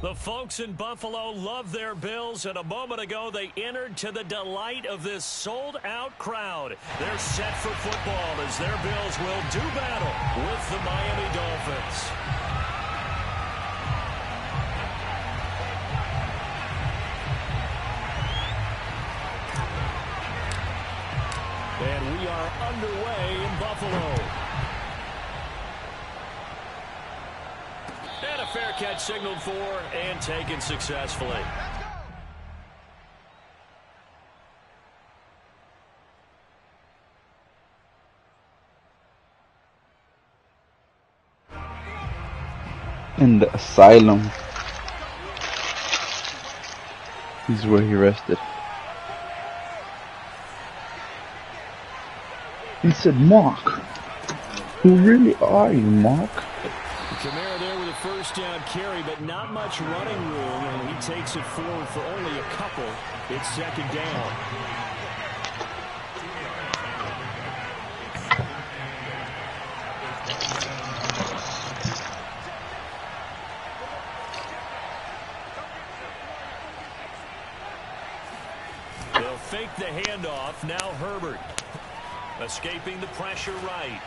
The folks in Buffalo love their Bills, and a moment ago they entered to the delight of this sold-out crowd. They're set for football as their Bills will do battle with the Miami Dolphins. And we are underway in Buffalo. And a fair catch signaled for and taken successfully. In the asylum. This is where he rested. He said, "Mark, who really are you, Mark?" Kamara there with a first down carry, but not much running room, and he takes it forward for only a couple. It's second down. They'll fake the handoff. Now Herbert escaping the pressure right.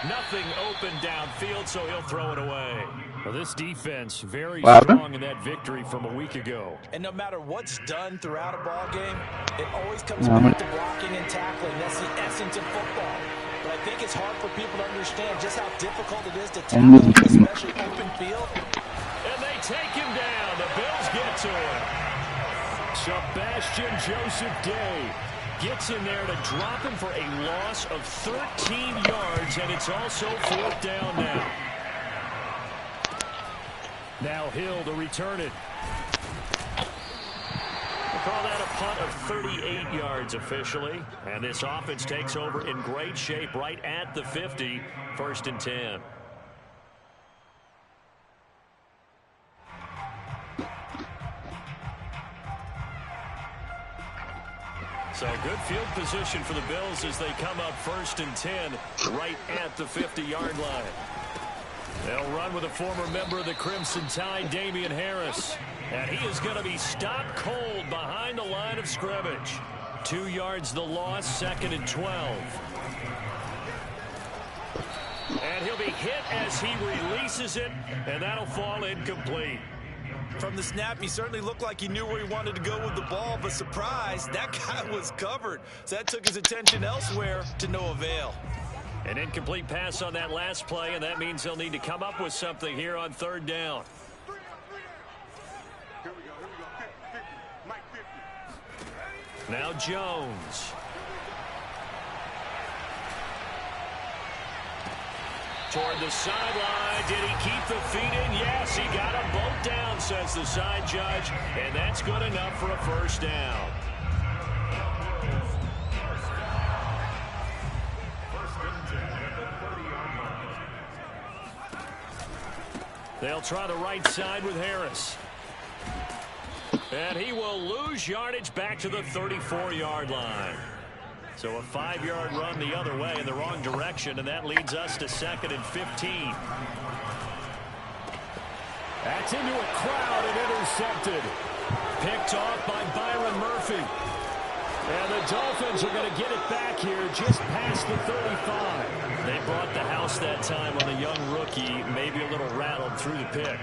Nothing open downfield, so he'll throw it away. Well, this defense very strong in that victory from a week ago. And no matter what's done throughout a ball game, it always comes back to blocking and tackling. That's the essence of football. But I think it's hard for people to understand just how difficult it is to tackle, especially open field. And they take him down. The Bills get to him. Sebastian Joseph Day gets in there to drop him for a loss of 13 yards, and it's also fourth down now. Now Hill to return it. We'll call that a punt of 38 yards officially, and this offense takes over in great shape right at the 50, 1st and 10. So good field position for the Bills as they come up 1st and 10 right at the 50-yard line. They'll run with a former member of the Crimson Tide, Damian Harris. And he is going to be stopped cold behind the line of scrimmage. 2 yards the loss, 2nd and 12. And he'll be hit as he releases it, and that'll fall incomplete. From the snap, he certainly looked like he knew where he wanted to go with the ball, but surprise, that guy was covered. So that took his attention elsewhere to no avail. An incomplete pass on that last play, and that means they'll need to come up with something here on 3rd down. Now Jones. Toward the sideline. Did he keep the feet in? Yes, he got them both down, says the side judge. And that's good enough for a 1st down. They'll try the right side with Harris. And he will lose yardage back to the 34-yard line. So a 5-yard run the other way in the wrong direction, and that leads us to 2nd and 15. That's into a crowd and intercepted. Picked off by Byron Murphy. And the Dolphins are going to get it back here just past the 35. They brought the house that time on the young rookie, maybe a little rattled through the pick.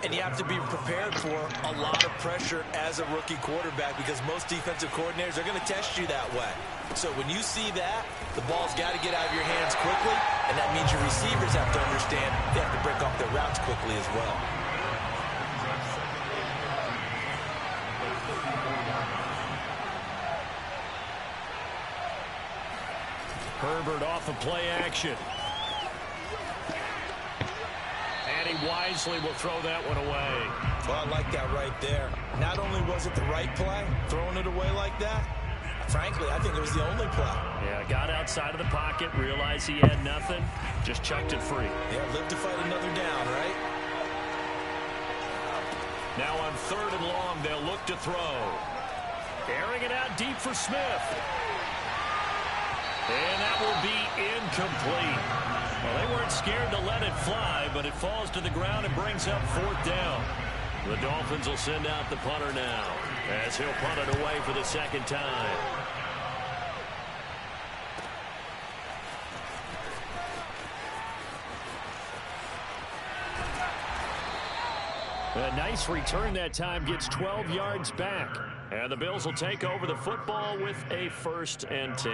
And you have to be prepared for a lot of pressure as a rookie quarterback because most defensive coordinators are going to test you that way. So when you see that, the ball's got to get out of your hands quickly, and that means your receivers have to understand they have to break off their routes quickly as well. Herbert off of play action. And he wisely will throw that one away. Well, I like that right there. Not only was it the right play, throwing it away like that, frankly, I think it was the only play. Yeah, got outside of the pocket, realized he had nothing, just chucked it free. Yeah, live to fight another down, right? Now on 3rd and long, they'll look to throw. Airing it out deep for Smith. And that will be incomplete. Well, they weren't scared to let it fly, but it falls to the ground and brings up 4th down. The Dolphins will send out the punter now as he'll punt it away for the second time. A nice return that time, gets 12 yards back. And the Bills will take over the football with a 1st and 10.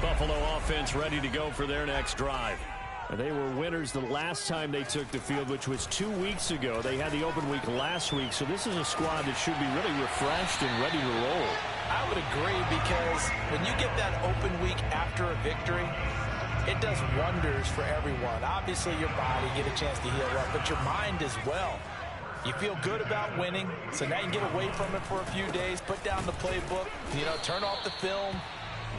Buffalo offense ready to go for their next drive. They were winners the last time they took the field, which was 2 weeks ago. They had the open week last week, so this is a squad that should be really refreshed and ready to roll. I would agree, because when you get that open week after a victory, it does wonders for everyone. Obviously, your body, get a chance to heal up, but your mind as well. You feel good about winning, so now you can get away from it for a few days, put down the playbook, turn off the film.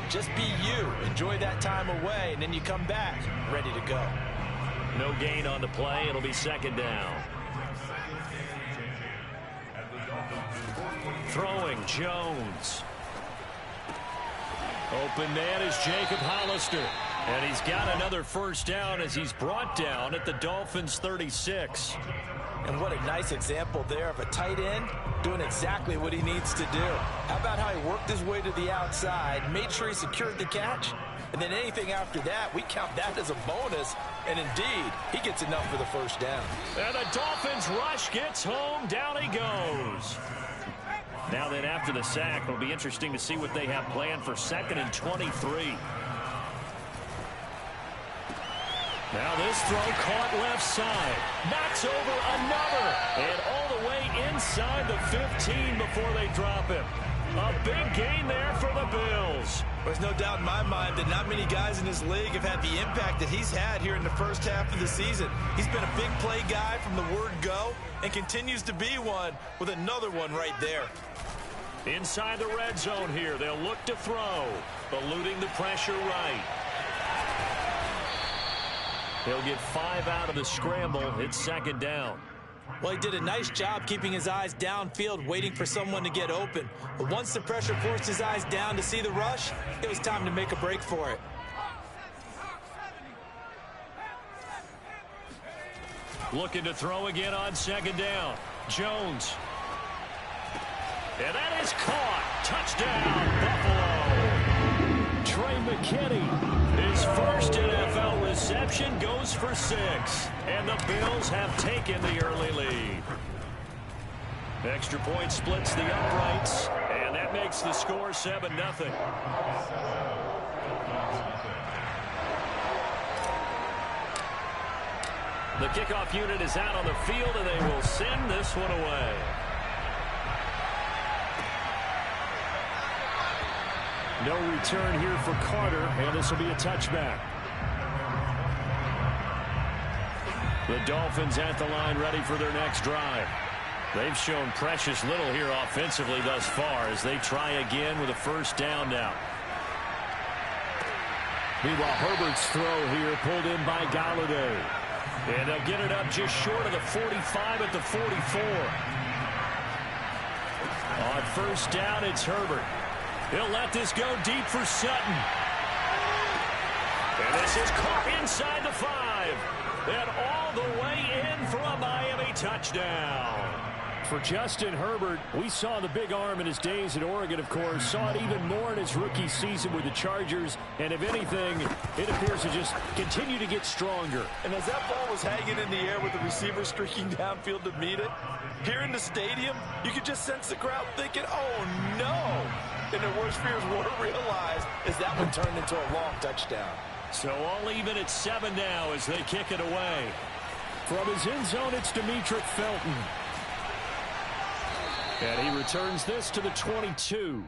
Just be you. Enjoy that time away, and then you come back ready to go. No gain on the play. It'll be second down. Throwing, Jones. Open man is Jacob Hollister. And he's got another first down as he's brought down at the Dolphins' 36. And what a nice example there of a tight end doing exactly what he needs to do. How about how he worked his way to the outside, made sure he secured the catch, and then anything after that, we count that as a bonus. And indeed, he gets enough for the first down. And the Dolphins rush gets home. Down he goes. Now then, after the sack, it'll be interesting to see what they have planned for 2nd and 23. Now this throw caught left side. Knocks over another. And all the way inside the 15 before they drop him. A big gain there for the Bills. There's no doubt in my mind that not many guys in this league have had the impact that he's had here in the first half of the season. He's been a big play guy from the word go and continues to be one with another one right there. Inside the red zone here. They'll look to throw. Eluding the pressure right. He'll get 5 out of the scramble. It's second down. Well, he did a nice job keeping his eyes downfield, waiting for someone to get open. But once the pressure forced his eyes down to see the rush, it was time to make a break for it. Looking to throw again on second down. Jones. And that is caught. Touchdown, Buffalo. Trey McKinney. His first NFL reception goes for 6. And the Bills have taken the early lead. Extra point splits the uprights. And that makes the score 7-0. The kickoff unit is out on the field, and they will send this one away. No return here for Carter, and this will be a touchback. The Dolphins at the line ready for their next drive. They've shown precious little here offensively thus far as they try again with a first down now. Meanwhile, Herbert's throw here pulled in by Galladay. And they'll get it up just short of the 45 at the 44. On first down, it's Herbert. He'll let this go deep for Sutton. And this is caught inside the 5. And all the way in for a Miami touchdown. For Justin Herbert, we saw the big arm in his days at Oregon, of course. Saw it even more in his rookie season with the Chargers. And if anything, it appears to just continue to get stronger. And as that ball was hanging in the air with the receiver streaking downfield to meet it, here in the stadium, you could just sense the crowd thinking, oh, no. And their worst fears were realized as that one turned into a long touchdown. So all even at 7 now as they kick it away. From his end zone, it's Demetric Felton. And he returns this to the 22.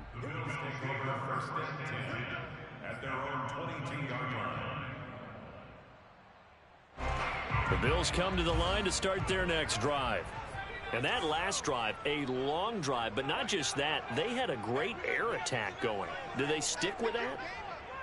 The Bills come to the line to start their next drive. And that last drive, a long drive, but not just that, they had a great air attack going. Do they stick with that?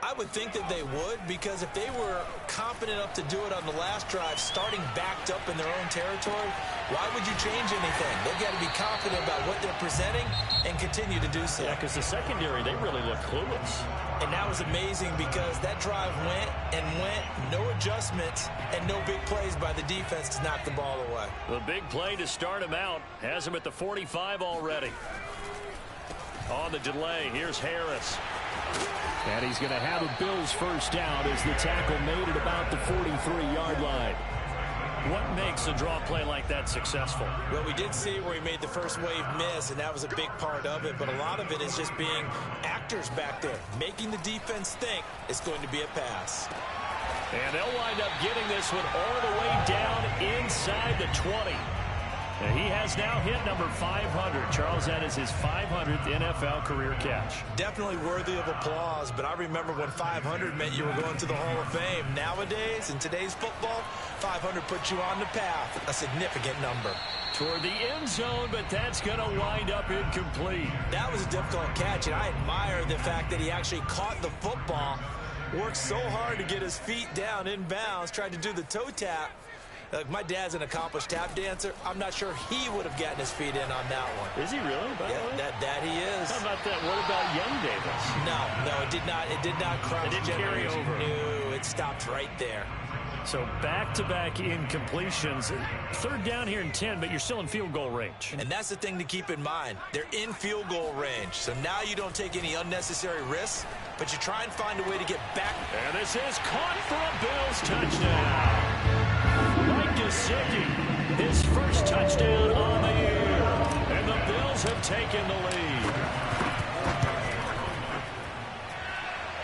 I would think that they would, because if they were confident enough to do it on the last drive, starting backed up in their own territory, why would you change anything? They've got to be confident about what they're presenting and continue to do so. Yeah, because the secondary, they really look clueless. And that was amazing because that drive went and went, no adjustments, and no big plays by the defense to knock the ball away. The big play to start him out has him at the 45 already. On the delay, here's Harris. And he's going to have a Bills first down as the tackle made at about the 43-yard line. What makes a draw play like that successful? Well, we did see where he made the first wave miss, and that was a big part of it. But a lot of it is just being actors back there, making the defense think it's going to be a pass. And they'll wind up getting this one all the way down inside the 20. And he has now hit number 500. Charles, that is his 500th NFL career catch. Definitely worthy of applause, but I remember when 500 meant you were going to the Hall of Fame. Nowadays, in today's football, 500 puts you on the path, a significant number. Toward the end zone, but that's going to wind up incomplete. That was a difficult catch, and I admire the fact that he actually caught the football, worked so hard to get his feet down in bounds, tried to do the toe tap. My dad's an accomplished tap dancer. I'm not sure he would have gotten his feet in on that one. Is he really? Yeah, that he is. How about that? What about young Davis? No, it did not. It did not cross. It didn't carry over. No, it stopped right there. So back-to-back incompletions. Third down here and 10, but you're still in field goal range. And that's the thing to keep in mind. They're in field goal range. So now you don't take any unnecessary risks, but you try and find a way to get back. And this is caught for a Bills touchdown. Gesicki, his first touchdown on the year. And the Bills have taken the lead.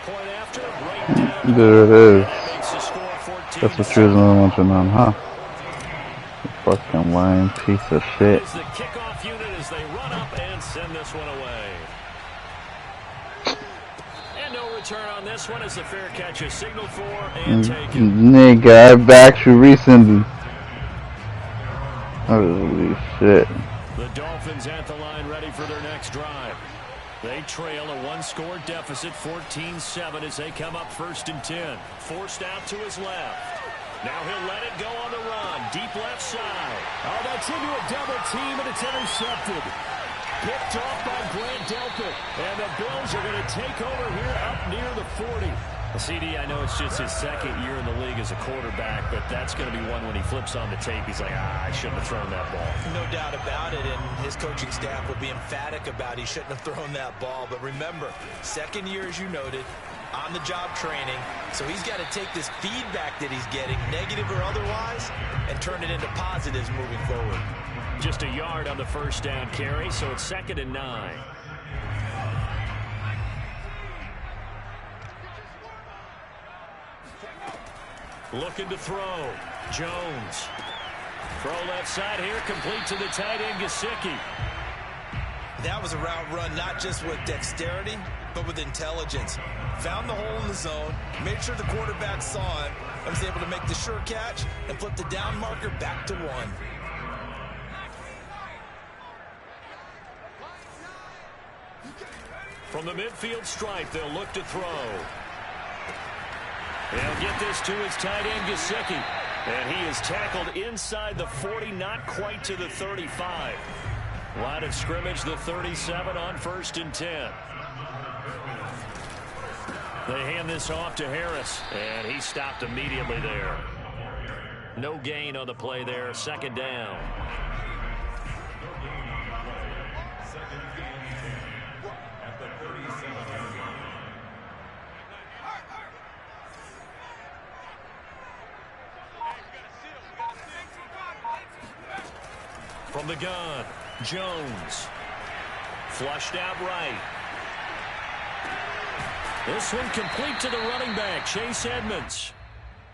Point after, right down. There it is. That makes the score 14. That's what you was mentioning on, huh? You fucking lying piece of shit. Is the kickoff unit as they run up and send this one away. And no return on this one as the fair catch is signaled for and taken. Nigga, I backed you recently. Holy shit. The Dolphins at the line ready for their next drive. They trail a one-score deficit, 14-7 as they come up first and 10. Forced out to his left. Now he'll let it go on the run. Deep left side. Oh, that's into a double team, and it's intercepted. Picked off by Grant Delpit. And the Bills are going to take over here up near the 40. CD, I know it's just his second year in the league as a quarterback, but that's going to be one when he flips on the tape. He's like, I shouldn't have thrown that ball. No doubt about it, and his coaching staff will be emphatic about he shouldn't have thrown that ball. But remember, second year, as you noted, on-the-job training, so he's got to take this feedback that he's getting, negative or otherwise, and turn it into positives moving forward. Just a yard on the first down carry, so it's 2nd and 9. Looking to throw. Jones. Throw left side here, complete to the tight end, Gesicki. That was a route run not just with dexterity, but with intelligence. Found the hole in the zone, made sure the quarterback saw it, and was able to make the sure catch and flip the down marker back to 1. From the midfield stripe, they'll look to throw. They'll get this to his tight end, Gesicki. And he is tackled inside the 40, not quite to the 35. Line of scrimmage, the 37 on 1st and 10. They hand this off to Harris, and he stopped immediately there. No gain on the play there, 2nd down. From the gun, Jones. Flushed out right. This one complete to the running back, Chase Edmonds.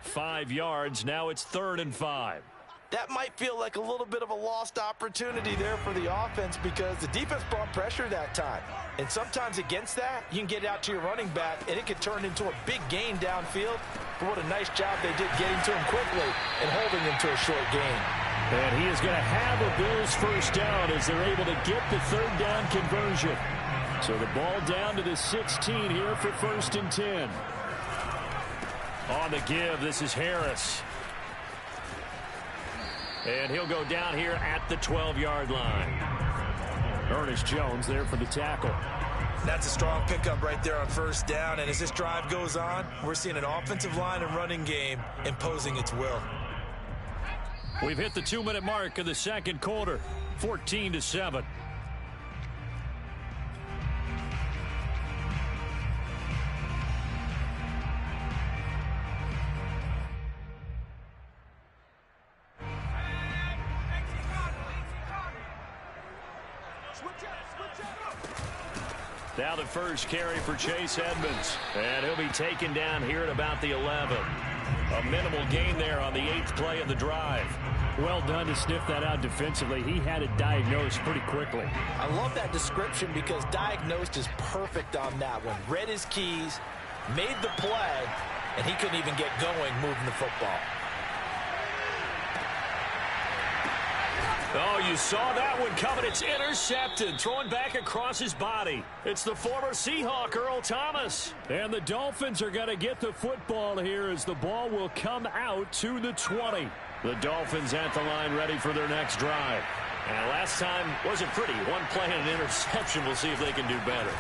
5 yards, now it's 3rd and 5. That might feel like a little bit of a lost opportunity there for the offense because the defense brought pressure that time. And sometimes against that, you can get out to your running back, and it could turn into a big gain downfield. But what a nice job they did getting to him quickly and holding him to a short gain. And he is going to have a Bills first down as they're able to get the 3rd down conversion. So the ball down to the 16 here for 1st and 10. On the give, this is Harris. And he'll go down here at the 12-yard line. Ernest Jones there for the tackle. That's a strong pickup right there on 1st down. And as this drive goes on, we're seeing an offensive line and running game imposing its will. We've hit the 2-minute mark of the second quarter, 14-7. Now the first carry for Chase Edmonds. And he'll be taken down here at about the 11. A minimal gain there on the 8th play of the drive. Well done to sniff that out defensively. He had it diagnosed pretty quickly. I love that description because diagnosed is perfect on that one. Read his keys, made the play, and he couldn't even get going moving the football. Oh, you saw that one coming. It's intercepted. Throwing back across his body. It's the former Seahawk, Earl Thomas. And the Dolphins are going to get the football here as the ball will come out to the 20. The Dolphins at the line ready for their next drive. And last time wasn't pretty. One play and an interception. We'll see if they can do better.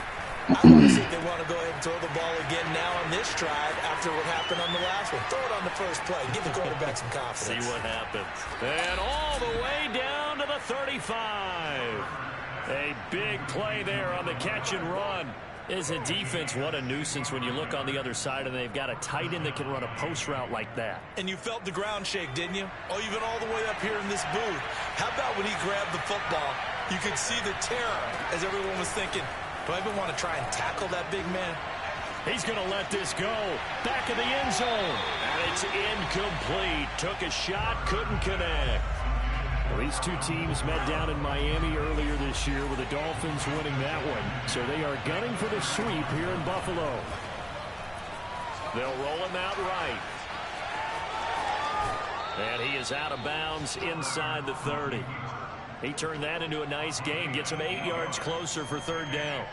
I want to see if they want to go ahead and throw the ball again now on this drive after what happened on the last one. Throw it on the first play. Give the quarterback some confidence. See what happens. And all the way down to the 35. A big play there on the catch and run. As a defense, what a nuisance when you look on the other side and they've got a tight end that can run a post route like that. And you felt the ground shake, didn't you? Oh, you've been all the way up here in this booth. How about when he grabbed the football? You could see the terror as everyone was thinking, do I even want to try and tackle that big man? He's going to let this go. Back of the end zone. And it's incomplete. Took a shot, couldn't connect. Well, these two teams met down in Miami earlier this year with the Dolphins winning that one. So they are gunning for the sweep here in Buffalo. They'll roll him out right. And he is out of bounds inside the 30. He turned that into a nice gain. Gets him 8 yards closer for 3rd down.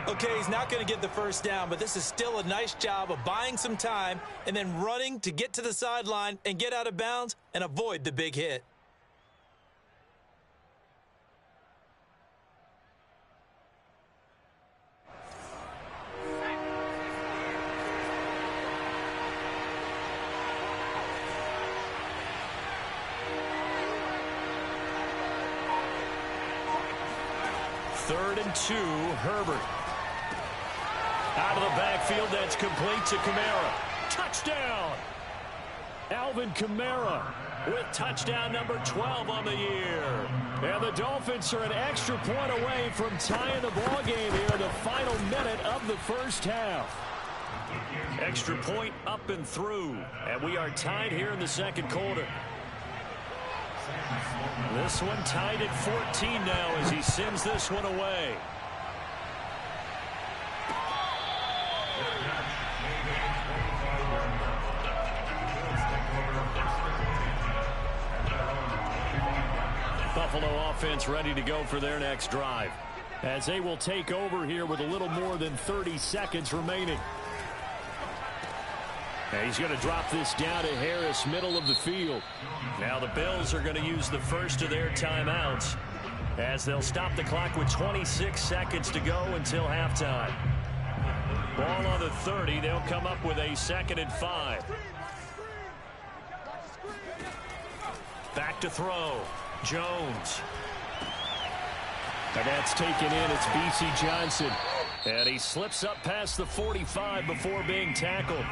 Okay, he's not going to get the first down, but this is still a nice job of buying some time and then running to get to the sideline and get out of bounds and avoid the big hit. Third and 2, Herbert. Out of the backfield, that's complete to Kamara. Touchdown! Alvin Kamara with touchdown number 12 on the year. And the Dolphins are an extra point away from tying the ball game here in the final minute of the first half. Extra point up and through. And we are tied here in the second quarter. This one tied at 14 now as he sends this one away. Buffalo offense ready to go for their next drive as they will take over here with a little more than 30 seconds remaining. And he's going to drop this down to Harris, middle of the field. Now the Bills are going to use the first of their timeouts as they'll stop the clock with 26 seconds to go until halftime. Ball on the 30. They'll come up with a 2nd and 5. Back to throw. Jones. And that's taken in. It's B.C. Johnson. And he slips up past the 45 before being tackled.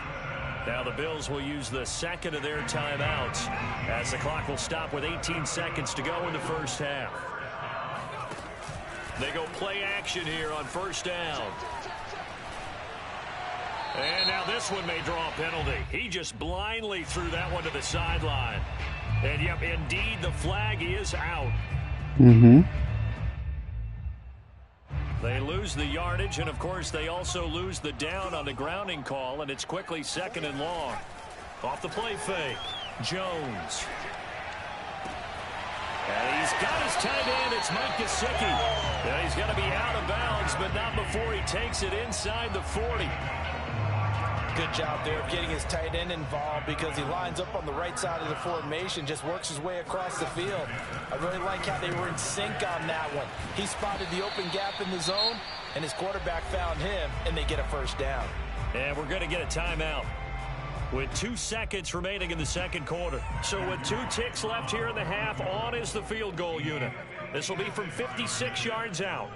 Now the Bills will use the second of their timeouts as the clock will stop with 18 seconds to go in the first half. They go play action here on 1st down. And now this one may draw a penalty. He just blindly threw that one to the sideline. And yep, indeed, the flag is out. They lose the yardage, and of course they also lose the down on the grounding call, and it's quickly 2nd and long. Off the play fake, Jones. And he's got his tight end. It's Mike Gesicki. And he's going to be out of bounds, but not before he takes it inside the 40. Good job there of getting his tight end involved because he lines up on the right side of the formation, just works his way across the field. I really like how they were in sync on that one. He spotted the open gap in the zone, and his quarterback found him, and they get a first down. And we're going to get a timeout with 2 seconds remaining in the second quarter. So with 2 ticks left here in the half, on is the field goal unit. This will be from 56 yards out.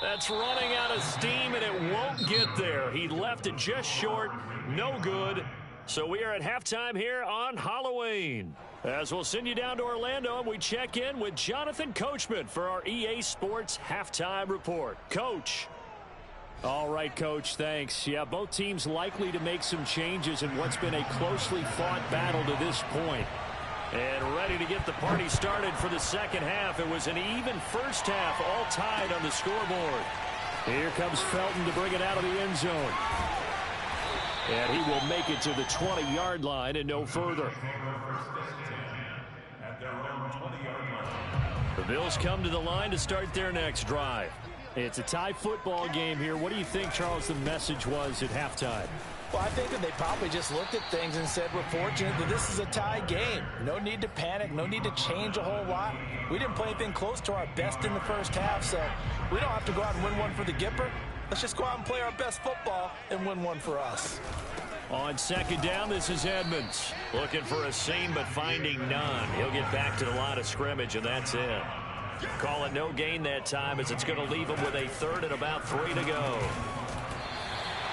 That's running out of steam, and it won't get there. He left it just short. No good. So we are at halftime here on Halloween. As we'll send you down to Orlando, and we check in with Jonathan Coachman for our EA Sports Halftime Report. Coach. All right, Coach, thanks. Yeah, both teams likely to make some changes in what's been a closely fought battle to this point. And ready to get the party started for the second half. It was an even first half, all tied on the scoreboard. Here comes Felton to bring it out of the end zone. And he will make it to the 20-yard line and no further. The Bills come to the line to start their next drive. It's a tie football game here. What do you think, Charles, the message was at halftime? Well, I think that they probably just looked at things and said, we're fortunate that this is a tie game. No need to panic. No need to change a whole lot. We didn't play anything close to our best in the first half, so we don't have to go out and win one for the Gipper. Let's just go out and play our best football and win one for us. On second down, this is Edmonds. Looking for a seam, but finding none. He'll get back to the line of scrimmage, and that's it. Call it no gain that time, as it's going to leave him with a third and about 3 to go.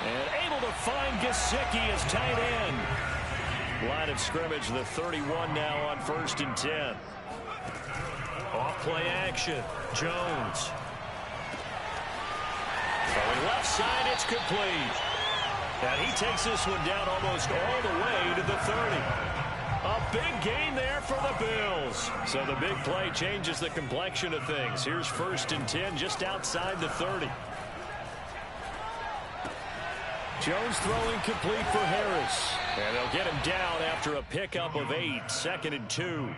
And able to find Gesicki as tight end. Line of scrimmage, the 31 now on 1st and 10. Off play action. Jones. Going left side, it's complete. And he takes this one down almost all the way to the 30. A big gain there for the Bills. So the big play changes the complexion of things. Here's 1st and 10 just outside the 30. Jones throwing complete for Harris. And they'll get him down after a pickup of 8. 2nd and 2.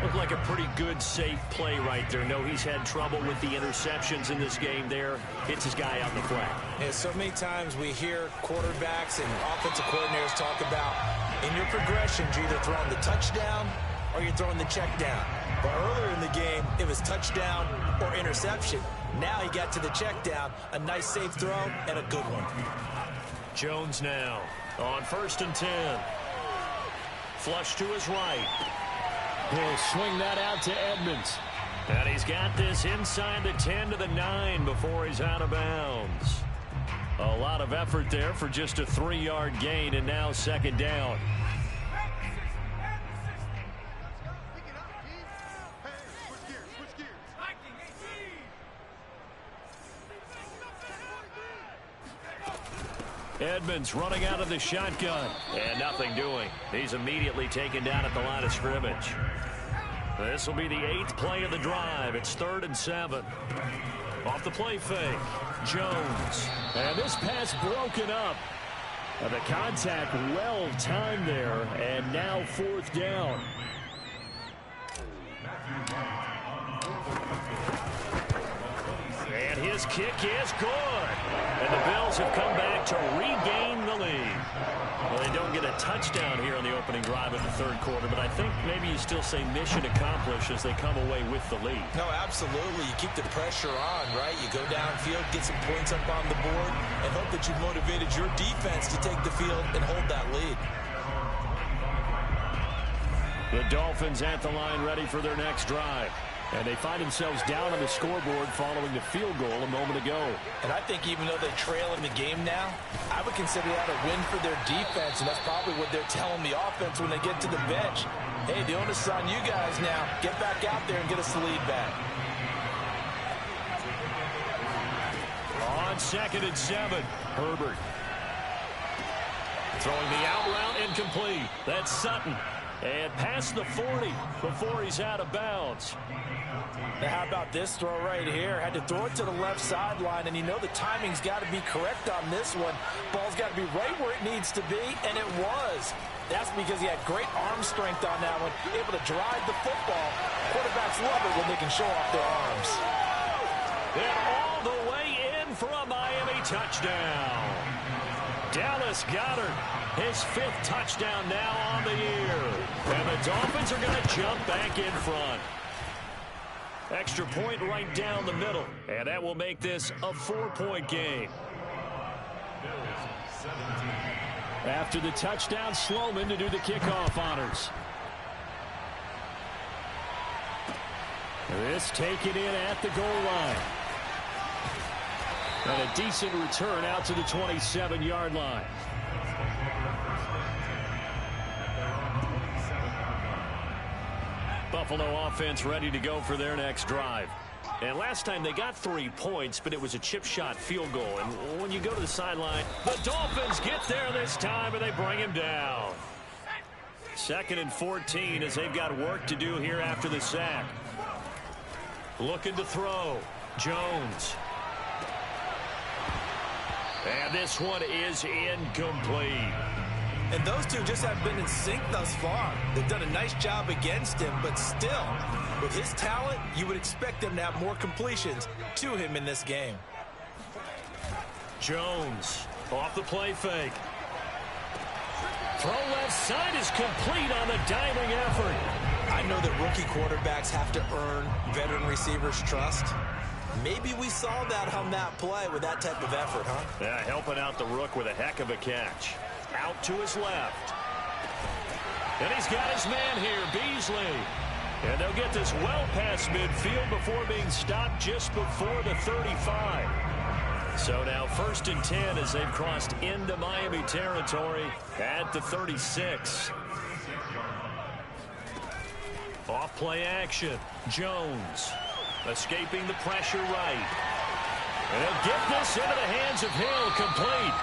Looked like a pretty good, safe play right there. No, he's had trouble with the interceptions in this game there. Hits his guy out in the flat. Yeah, so many times we hear quarterbacks and offensive coordinators talk about in your progressions, you're either throwing the touchdown or you're throwing the check down. But earlier in the game, it was touchdown or interception. Now he got to the check down. A nice, safe throw and a good one. Jones now on 1st and 10. Flush to his right. He'll swing that out to Edmonds. And he's got this inside the 10 to the 9 before he's out of bounds. A lot of effort there for just a 3-yard gain, and now 2nd down. Edmonds running out of the shotgun. And nothing doing. He's immediately taken down at the line of scrimmage. This will be the 8th play of the drive. It's 3rd and 7. Off the play fake. Jones. And this pass broken up. The contact well timed there. And now 4th down. And his kick is good. And the Bills have come back to regain the lead. Well, they don't get a touchdown here on the opening drive of the 3rd quarter, but I think maybe you still say mission accomplished as they come away with the lead. No, absolutely. You keep the pressure on, right? You go downfield, get some points up on the board, and hope that you've motivated your defense to take the field and hold that lead. The Dolphins at the line ready for their next drive. And they find themselves down on the scoreboard following the field goal a moment ago. And I think even though they trail in the game now, I would consider that a win for their defense, and that's probably what they're telling the offense when they get to the bench. Hey, the onus is on you guys now. Get back out there and get us the lead back. On 2nd and 7, Herbert. Throwing the out route incomplete. That's Sutton. And past the 40 before he's out of bounds. Now, how about this throw right here? Had to throw it to the left sideline, and you know the timing's got to be correct on this one. Ball's got to be right where it needs to be, and it was. That's because he had great arm strength on that one, able to drive the football. Quarterbacks love it when they can show off their arms. And all the way in for a Miami touchdown. Dallas Goedert, his 5th touchdown now on the year. And the Dolphins are going to jump back in front. Extra point right down the middle. And that will make this a 4-point game. After the touchdown, Sloman to do the kickoff honors. This taken in at the goal line. And a decent return out to the 27-yard line. Buffalo offense ready to go for their next drive. And last time they got 3 points, but it was a chip shot field goal. And when you go to the sideline, the Dolphins get there this time, and they bring him down. 2nd and 14 as they've got work to do here after the sack. Looking to throw. Jones. And this one is incomplete. And those two just have been in sync thus far. They've done a nice job against him, but still, with his talent, you would expect them to have more completions to him in this game. Jones off the play fake. Throw left side is complete on the diving effort. I know that rookie quarterbacks have to earn veteran receivers' trust. Maybe we saw that on that play with that type of effort, huh? Yeah, helping out the rook with a heck of a catch. Out to his left. And he's got his man here, Beasley. And they'll get this well past midfield before being stopped just before the 35. So now 1st and 10 as they've crossed into Miami territory at the 36. Off play action. Jones escaping the pressure right. And he'll get this into the hands of Hill, complete.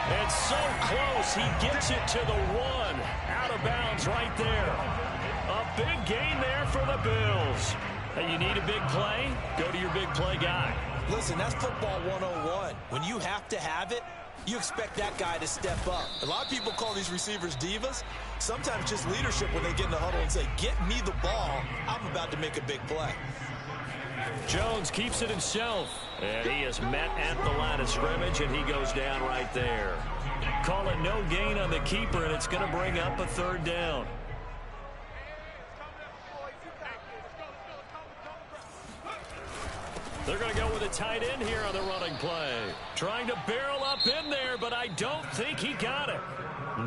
And so close, he gets it to the 1. Out of bounds right there. A big gain there for the Bills. Hey, you need a big play? Go to your big play guy. Listen, that's football 101. When you have to have it, you expect that guy to step up. A lot of people call these receivers divas. Sometimes just leadership when they get in the huddle and say, get me the ball. I'm about to make a big play. Jones keeps it himself. And he is met at the line of scrimmage, and he goes down right there. Call it no gain on the keeper, and it's going to bring up a 3rd down. They're going to go with a tight end here on the running play. Trying to barrel up in there, but I don't think he got it.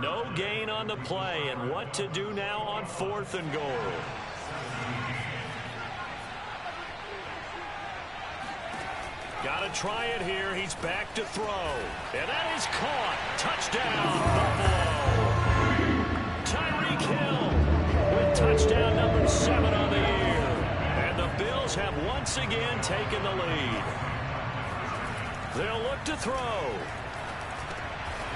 No gain on the play, and what to do now on 4th and goal. Got to try it here. He's back to throw. And that is caught. Touchdown, Buffalo. Tyreek Hill with touchdown number 7 on the year. And the Bills have once again taken the lead. They'll look to throw.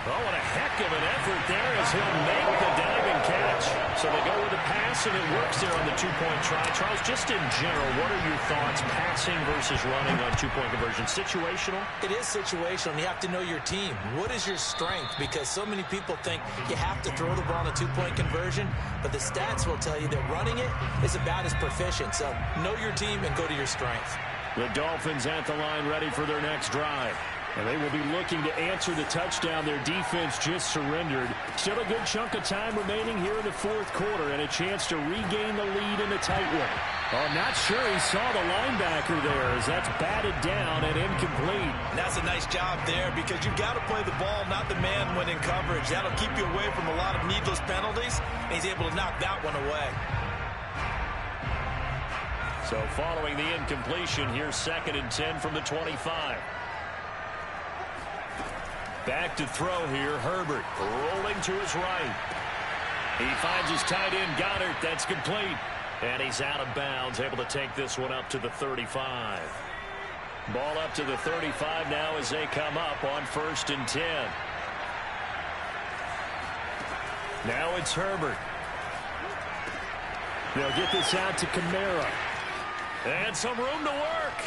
Oh, what a heck of an effort there as he'll make the diving catch. So they go with a pass, and it works there on the 2-point try. Charles, just in general, what are your thoughts, passing versus running on 2-point conversion? Situational? It is situational, and you have to know your team. What is your strength? Because so many people think you have to throw the ball on a 2-point conversion, but the stats will tell you that running it is about as proficient. So know your team and go to your strength. The Dolphins at the line ready for their next drive. And they will be looking to answer the touchdown their defense just surrendered. Still a good chunk of time remaining here in the 4th quarter and a chance to regain the lead in a tight one. Oh, I'm not sure he saw the linebacker there as that's batted down and incomplete. And that's a nice job there because you've got to play the ball, not the man when in coverage. That'll keep you away from a lot of needless penalties, and he's able to knock that one away. So following the incompletion, here's 2nd and 10 from the 25. Back to throw here, Herbert rolling to his right. He finds his tight end, Goddard. That's complete. And he's out of bounds, able to take this one up to the 35. Ball up to the 35 now as they come up on 1st and 10. Now it's Herbert. They'll get this out to Kamara. And some room to work.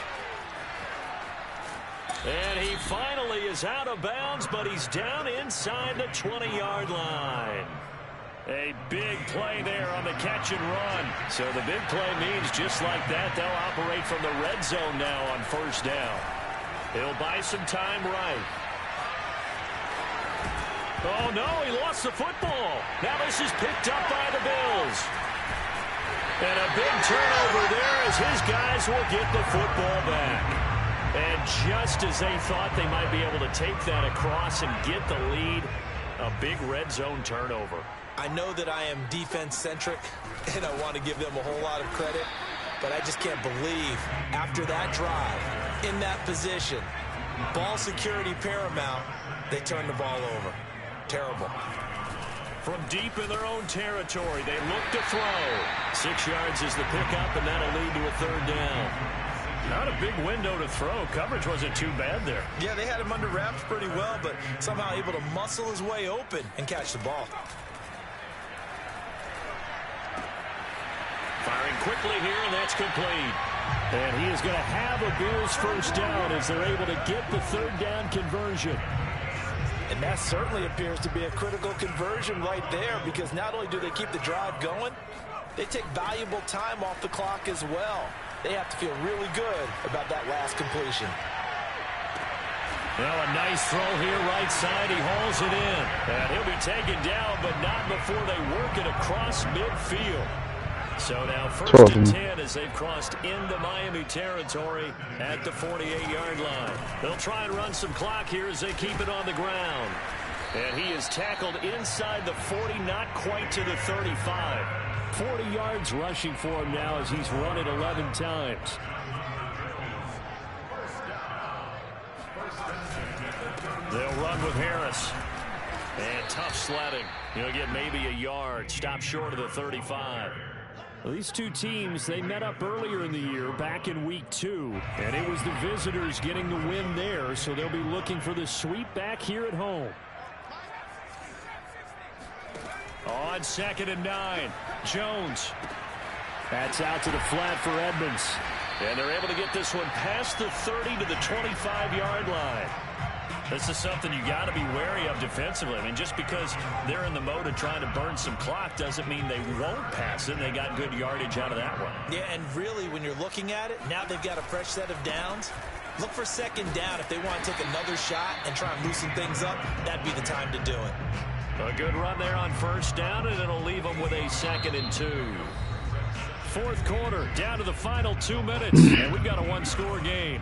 And he finally is out of bounds, but he's down inside the 20-yard line. A big play there on the catch and run. So the big play means just like that, they'll operate from the red zone now on first down. He'll buy some time right. Oh, no, he lost the football. Now this is picked up by the Bills. And a big turnover there as his guys will get the football back. And just as they thought they might be able to take that across and get the lead, a big red zone turnover. I know that I am defense-centric, and I want to give them a whole lot of credit, but I just can't believe after that drive, in that position, ball security paramount, they turn the ball over. Terrible. From deep in their own territory, they look to throw. 6 yards is the pickup, and that'll lead to a third down. Not a big window to throw. Coverage wasn't too bad there. Yeah, they had him under wraps pretty well, but somehow able to muscle his way open and catch the ball. Firing quickly here, and that's complete. And he is going to have a Bills first down as they're able to get the third down conversion. And that certainly appears to be a critical conversion right there, because not only do they keep the drive going, they take valuable time off the clock as well. They have to feel really good about that last completion. Well, a nice throw here right side. He hauls it in. And he'll be taken down, but not before they work it across midfield. So now first and 10 as they've crossed into Miami territory at the 48-yard line. They'll try and run some clock here as they keep it on the ground. And he is tackled inside the 40, not quite to the 35. 40 yards rushing for him now as he's run it 11 times. They'll run with Harris. And tough sledding. He'll get maybe a yard. Stop short of the 35. Well, these two teams, they met up earlier in the year back in week 2. And it was the visitors getting the win there. So they'll be looking for the sweep back here at home. On 2nd and 9, Jones. That's out to the flat for Edmonds. And they're able to get this one past the 30 to the 25-yard line. This is something you got to be wary of defensively. I mean, just because they're in the mode of trying to burn some clock doesn't mean they won't pass it. They got good yardage out of that one. Yeah, and really, when you're looking at it, now they've got a fresh set of downs. Look for 2nd down. If they want to take another shot and try and loosen things up, that'd be the time to do it. A good run there on first down, and it'll leave them with a 2nd and 2. Fourth quarter, down to the final 2 minutes, and we've got a one-score game.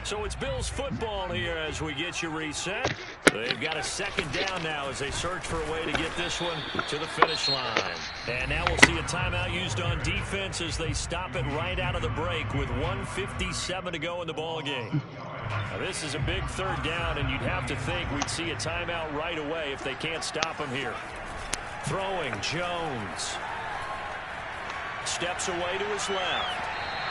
So it's Bills football here as we get you reset. They've got a 2nd down now as they search for a way to get this one to the finish line. And now we'll see a timeout used on defense as they stop it right out of the break with 1:57 to go in the ballgame. Now this is a big third down, and you'd have to think we'd see a timeout right away if they can't stop him here. Throwing, Jones. Steps away to his left.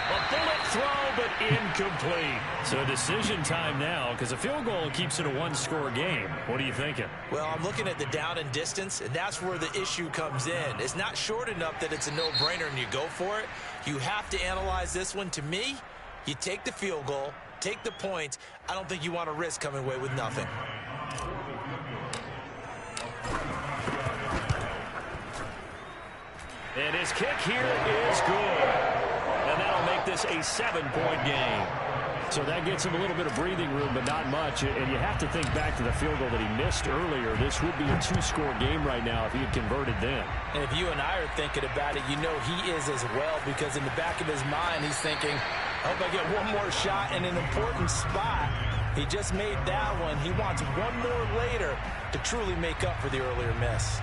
A bullet throw, but incomplete. So decision time now, because a field goal keeps it a one-score game. What are you thinking? Well, I'm looking at the down and distance, and that's where the issue comes in. It's not short enough that it's a no-brainer and you go for it. You have to analyze this one. To me, you take the field goal, take the points. I don't think you want to risk coming away with nothing. And his kick here is good. And that'll make this a 7-point game. So that gets him a little bit of breathing room, but not much. And you have to think back to the field goal that he missed earlier. This would be a 2-score game right now if he had converted then. And if you and I are thinking about it, you know he is as well, because in the back of his mind, he's thinking, I hope I get one more shot in an important spot. He just made that one. He wants one more later to truly make up for the earlier miss.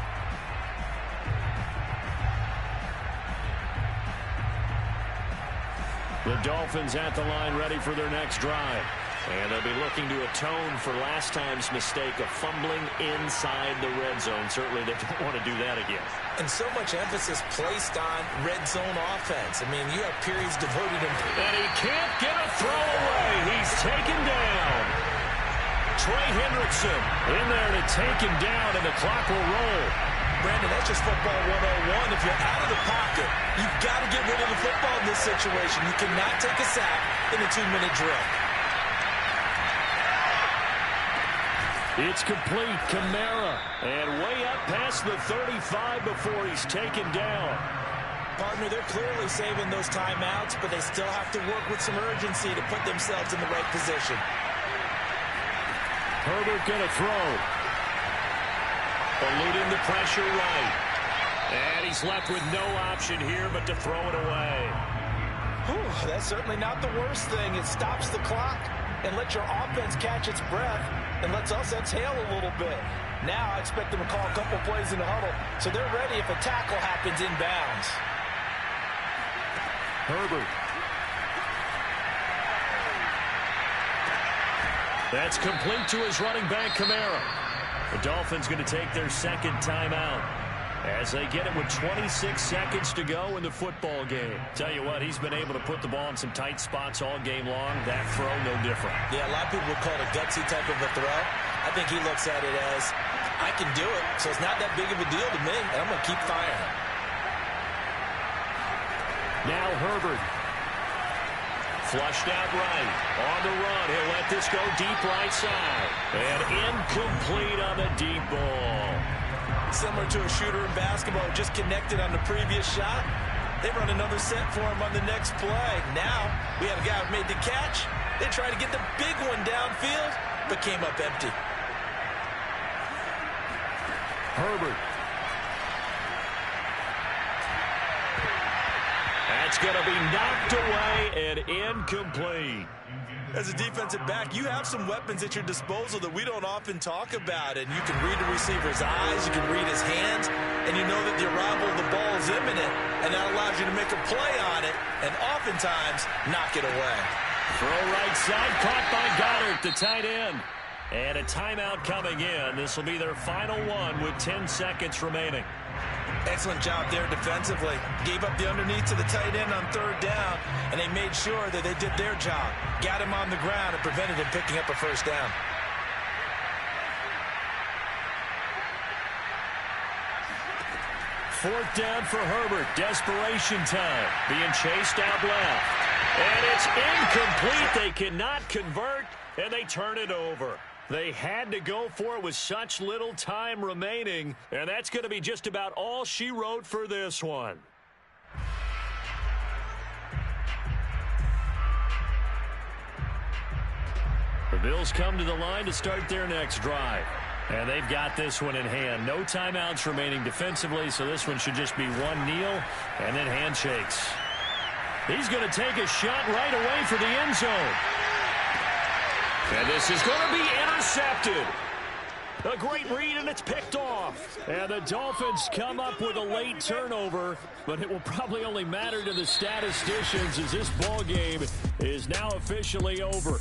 The Dolphins at the line ready for their next drive. And they'll be looking to atone for last time's mistake of fumbling inside the red zone. Certainly they don't want to do that again. And so much emphasis placed on red zone offense. I mean, you have periods devoted to... And he can't get a throw away. He's taken down. Trey Hendrickson in there to take him down, and the clock will roll. Brandon, that's That's just football 101. If you're out of the pocket, you've got to get rid of the football in this situation. You cannot take a sack in a 2-minute drill. It's complete. Kamara. And way up past the 35 before he's taken down. Partner, they're clearly saving those timeouts, but they still have to work with some urgency to put themselves in the right position. Herbert going to throw. Eluding the pressure right. And he's left with no option here but to throw it away. Whew, that's certainly not the worst thing. It stops the clock and lets your offense catch its breath and lets us exhale a little bit. Now I expect them to call a couple plays in the huddle so they're ready if a tackle happens inbounds. Herbert. That's complete to his running back, Kamara. The Dolphins going to take their second timeout as they get it with 26 seconds to go in the football game. Tell you what, he's been able to put the ball in some tight spots all game long. That throw, no different. Yeah, a lot of people would call it a gutsy type of a throw. I think he looks at it as, I can do it, so it's not that big of a deal to me, and I'm going to keep firing. Now Herbert. Flushed out right. On the run. He'll let this go deep right side. And incomplete on the deep ball. Similar to a shooter in basketball, just connected on the previous shot. They run another set for him on the next play. Now, we have a guy who made the catch. They tried to get the big one downfield, but came up empty. Herbert. That's going to be knocked away and incomplete. As a defensive back, you have some weapons at your disposal that we don't often talk about. And you can read the receiver's eyes, you can read his hands, and you know that the arrival of the ball is imminent. And that allows you to make a play on it and oftentimes knock it away. Throw right side, caught by Goddard, the tight end. And a timeout coming in. This will be their final one with 10 seconds remaining. Excellent job there defensively. Gave up the underneath to the tight end on third down, and they made sure that they did their job. Got him on the ground and prevented him picking up a first down. Fourth down for Herbert. Desperation time. Being chased out left. And it's incomplete. They cannot convert, and they turn it over. They had to go for it with such little time remaining, and that's going to be just about all she wrote for this one. The Bills come to the line to start their next drive, and they've got this one in hand. No timeouts remaining defensively, so this one should just be one kneel and then handshakes. He's going to take a shot right away for the end zone. And this is going to be intercepted. A great read, and it's picked off. And the Dolphins come up with a late turnover, but it will probably only matter to the statisticians as this ball game is now officially over.